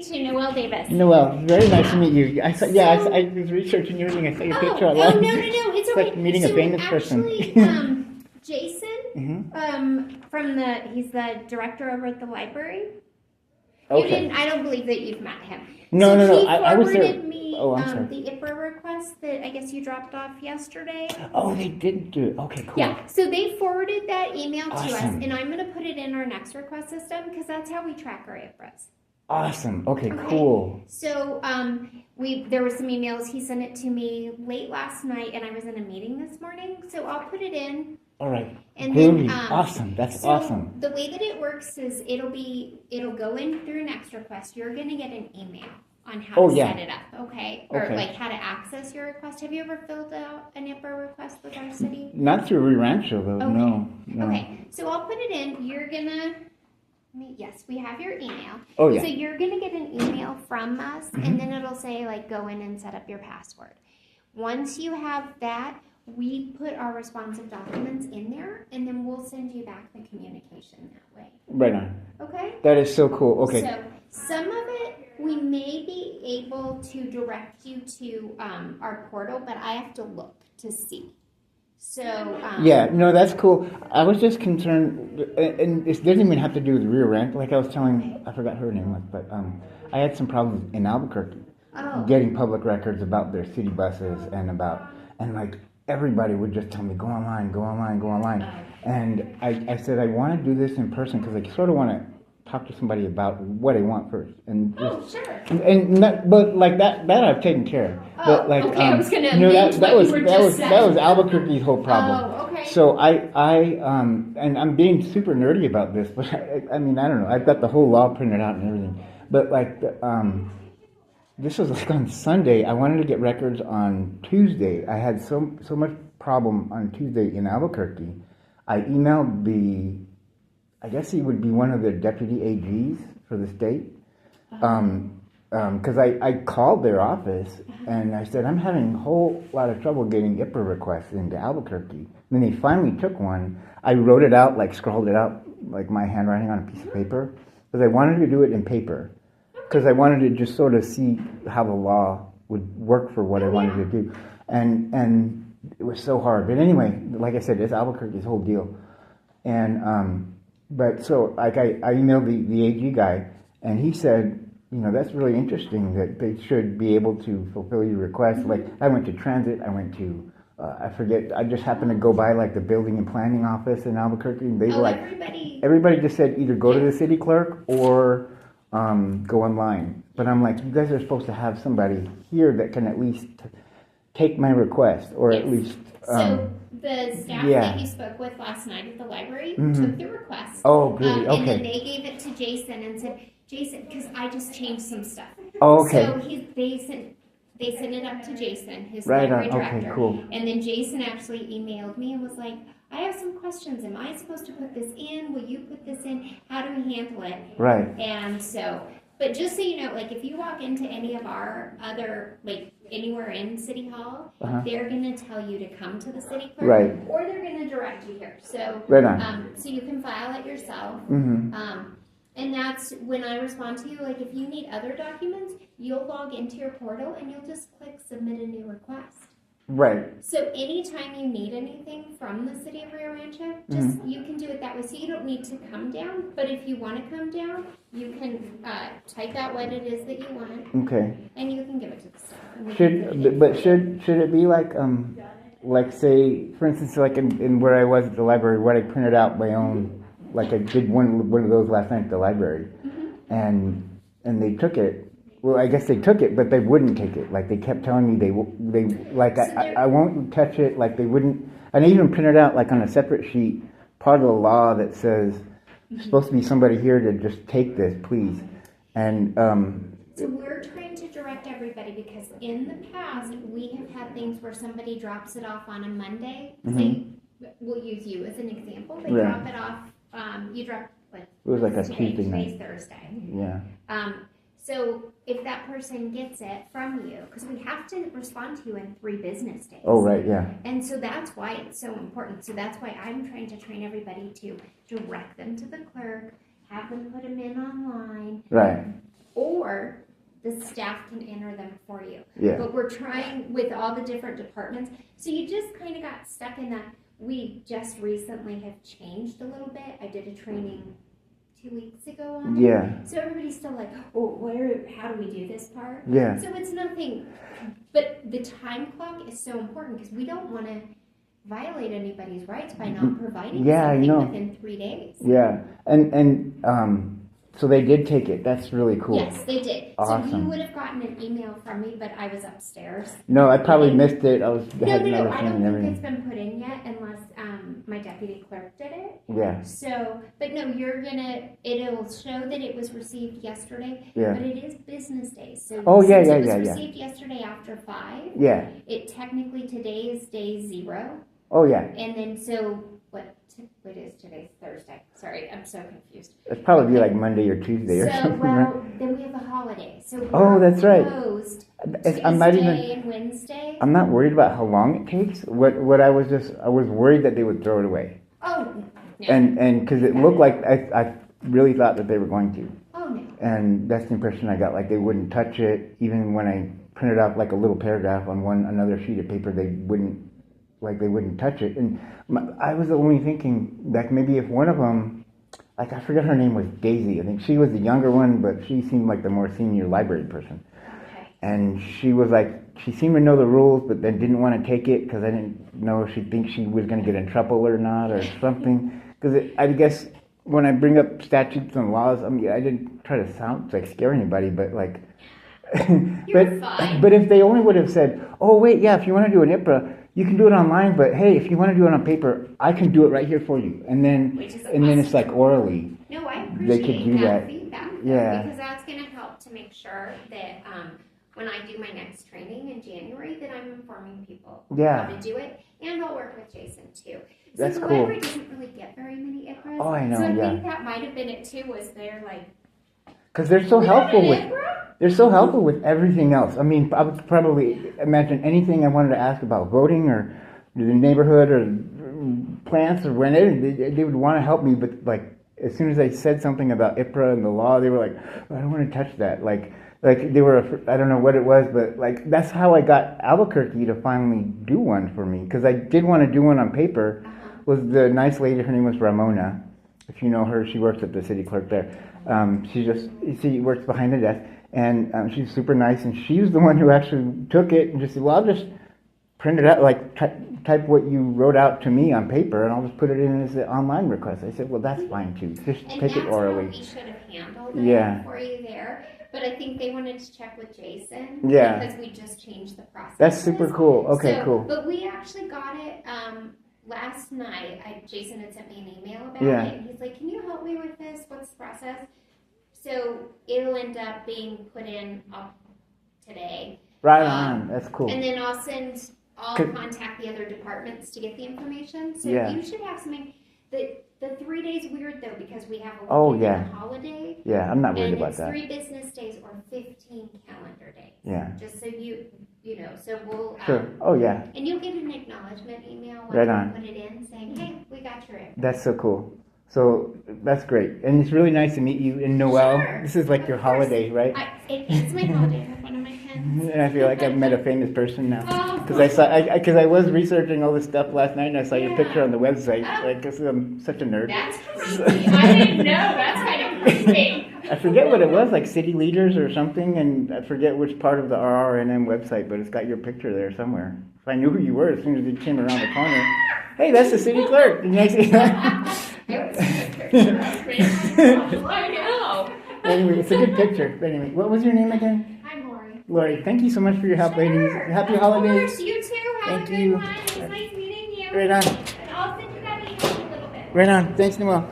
speak to Noel Davis. Noel, very nice to meet you. I was researching your thing. I saw your picture online. Oh, no, it's okay. Like meeting a famous person. Jason, he's the director over at the library. Okay. I don't believe that you've met him. No. I was there. Me, I'm sorry. the IPRA request that I guess you dropped off yesterday. Oh, they didn't do it. Okay, cool. Yeah, so they forwarded that email to us, Awesome. and I'm going to put it in our next request system because that's how we track our IPRAs. Awesome. Okay, cool. So there were some emails. He sent it to me late last night, and I was in a meeting this morning. So I'll put it in. All right. And Groovy. then, Awesome. That's so awesome. The way that it works is it'll go in through Next Request. You're going to get an email on how to set it up, okay? Or like how to access your request. Have you ever filled out an IPRA request with our city? Not through Rio Rancho, though. Okay. No. Okay, so I'll put it in. You're going to... Yes, we have your email. Oh, yeah. So you're going to get an email from us, and then it'll say, like, go in and set up your password. Once you have that, we put our responsive documents in there, and then we'll send you back the communication that way. Right on. Okay? That is so cool. Okay. So some of it, we may be able to direct you to our portal, but I have to look to see. So that's cool. I was just concerned, and it doesn't even have to do with Rio Rancho. Like I was telling, I forgot her name, but I had some problems in Albuquerque getting public records about their city buses and like everybody would just tell me go online, and I said I want to do this in person because I sort of want to talk to somebody about what I want first, and sure. But like that I've taken care of. But like okay, I was gonna that was Albuquerque's whole problem. Oh, okay. So I and I'm being super nerdy about this, but I mean I don't know. I've got the whole law printed out and everything. But like this was like on Sunday. I wanted to get records on Tuesday. I had so much problem on Tuesday in Albuquerque. I emailed I guess he would be one of the deputy AGs for the state. Because I called their office and I said, I'm having a whole lot of trouble getting IPRA requests into Albuquerque. And then they finally took one. I wrote it out, like scrawled it out, like my handwriting on a piece of paper. Because I wanted to do it in paper. Because I wanted to just sort of see how the law would work for what I wanted to do. And it was so hard. But anyway, like I said, it's Albuquerque's whole deal. And but so like I emailed the AG guy, and he said, that's really interesting that they should be able to fulfill your request. Like I went to transit, I went to I just happened to go by like the building and planning office in Albuquerque, and they were like, everybody just said either go to the city clerk or go online. But I'm like, you guys are supposed to have somebody here that can at least take my request, or at least. So the staff that you spoke with last night at the library took the request. Oh, good. Okay. And then they gave it to Jason and said, Jason, because I just changed some stuff. Oh, okay. So they sent it up to Jason, his right library on. director. Okay, cool. And then Jason actually emailed me and was like, I have some questions. Am I supposed to put this in? Will you put this in? How do we handle it? Right. And so, but just so you know, like if you walk into any of our other, like anywhere in City Hall, they're going to tell you to come to the city clerk, right, or they're going to direct you here. So, right on. So you can file it yourself. And that's when I respond to you. Like if you need other documents, you'll log into your portal and you'll just click submit a new request. Right. So anytime you need anything from the city of Rio Rancho, just you can do it that way. So you don't need to come down. But if you want to come down, you can type out what it is that you want. Okay. And you can give it to the staff. Should it be like say, for instance, like in where I was at the library, where I printed out my own, like I did one of those last night at the library, and they took it. Well, I guess they took it, but they wouldn't take it. Like they kept telling me they like I won't touch it. Like they wouldn't. And I even printed out like on a separate sheet part of the law that says there's supposed to be somebody here to just take this, please. And so we're trying to direct everybody because in the past we have had things where somebody drops it off on a Monday. Say we'll use you as an example. They drop it off. You drop it was like a Tuesday night. Today's Thursday. Yeah. So if that person gets it from you, because we have to respond to you in 3 business days. Oh, right, yeah. And so that's why it's so important. So that's why I'm trying to train everybody to direct them to the clerk, have them put them in online. Right. Or the staff can enter them for you. Yeah. But we're trying with all the different departments. So you just kind of got stuck in that. We just recently have changed a little bit. I did a training 2 weeks ago on it. Yeah. So everybody's still like, how do we do this part? Yeah. So it's nothing, but the time clock is so important because we don't want to violate anybody's rights by not providing something within 3 days. Yeah. And so they did take it. That's really cool. Yes, they did. Awesome. So you would have gotten an email from me, but I was upstairs. No, I probably missed it. I had No. another I thing and don't think everything. it's been put in yet unless my deputy clerk did it. Yeah. So, but no, it'll show that it was received yesterday. Yeah. But it is business days. So Oh, yeah, since yeah, it was yeah, yeah. received yesterday after 5. Yeah. It technically today is day 0. Oh, yeah. And then so what is today's Thursday? Sorry, I'm so confused. It'd probably be like Monday or Tuesday or So, something. well, then we have a holiday. So Oh, that's right. closed I'm not Tuesday and Wednesday. I'm not worried about how long it takes. What I was worried that they would throw it away. Oh, no. And because it looked like I really thought that they were going to. Oh, no. And that's the impression I got. Like they wouldn't touch it, even when I printed out like a little paragraph on another sheet of paper. They wouldn't touch it. And I was only thinking that maybe if one of them, like I forget her name was Daisy. I think she was the younger one, but she seemed like the more senior library person. Okay. And she was like, she seemed to know the rules, but then didn't want to take it because I didn't know if she'd think she was going to get in trouble or not or something. Because I guess when I bring up statutes and laws, I mean, I didn't try to sound like scare anybody, but like, You're fine. But if they only would have said, oh wait, yeah, if you want to do an IPRA, you can do it online, but hey, if you want to do it on paper, I can do it right here for you. And then then it's like orally. No, I appreciate They could do that. feedback. Yeah. Because that's going to help to make sure that when I do my next training in January, that I'm informing people Yeah. how to do it. And I'll work with Jason too. So That's the cool. library doesn't really get very many IPRAs. Oh, I know, So I yeah. think that might have been it too, was they're like, Because they're so "We have helpful an with IPRA?" they're so helpful with everything else. I mean, I would probably imagine anything I wanted to ask about voting or the neighborhood or plants or whenever they would want to help me. But like as soon as I said something about IPRA and the law, they were like, oh, I don't want to touch that. Like they were, I don't know what it was, but like that's how I got Albuquerque to finally do one for me. Because I did want to do one on paper. Was the nice lady, her name was Ramona. If you know her, she works at the City Clerk there. She works behind the desk, and she's super nice. And she's the one who actually took it and just said, well, I'll just print it out, like type what you wrote out to me on paper, and I'll just put it in as an online request. I said, well, that's fine too. Just And take it orally. that's how we should have handled it Yeah. for you there. But I think they wanted to check with Jason. Yeah. Because we just changed the process. That's super cool. Okay, So, cool. But we actually got it last night. Jason had sent me an email about Yeah. it. And he's like, can you help me with this? What's the process? So it'll end up being put in today. Right on. That's cool. And then I'll contact the other departments to get the information. So Yeah. you should have something. The 3 days weird though because we have a weekend Oh, yeah. and a holiday. Yeah, I'm not worried And about it's that. 3 business days or 15 calendar days. Yeah. Just so you know, so we'll. Sure. Oh, yeah. And you'll get an acknowledgement email when Right you on. put it in saying, hey, we got your info. That's so cool. So that's great. And it's really nice to meet you in Noel. Sure. This is like Of your course. holiday, right? It's my holiday. I have one of my pens. And I feel like I've met a famous person now. Oh, Because I was researching all this stuff last night, and I saw your Yeah. picture on the website. Oh. Like, 'cause I'm such a nerd. That's creepy. I didn't know. That's kind of creepy. I forget what it was, like city leaders or something, and I forget which part of the RRNM website, but it's got your picture there somewhere. So I knew who you were as soon as you came around the corner. Hey, that's the city clerk. Did you see that? I know. Anyway, it's a good picture. But anyway, what was your name again? I'm Lori. Lori, thank you so much for your help, ladies. Happy Of holidays. course, you too. Have Thank a good you. one. It was nice meeting you. Right on. And I'll send you that email in a little bit. Right on. Thanks, Noel.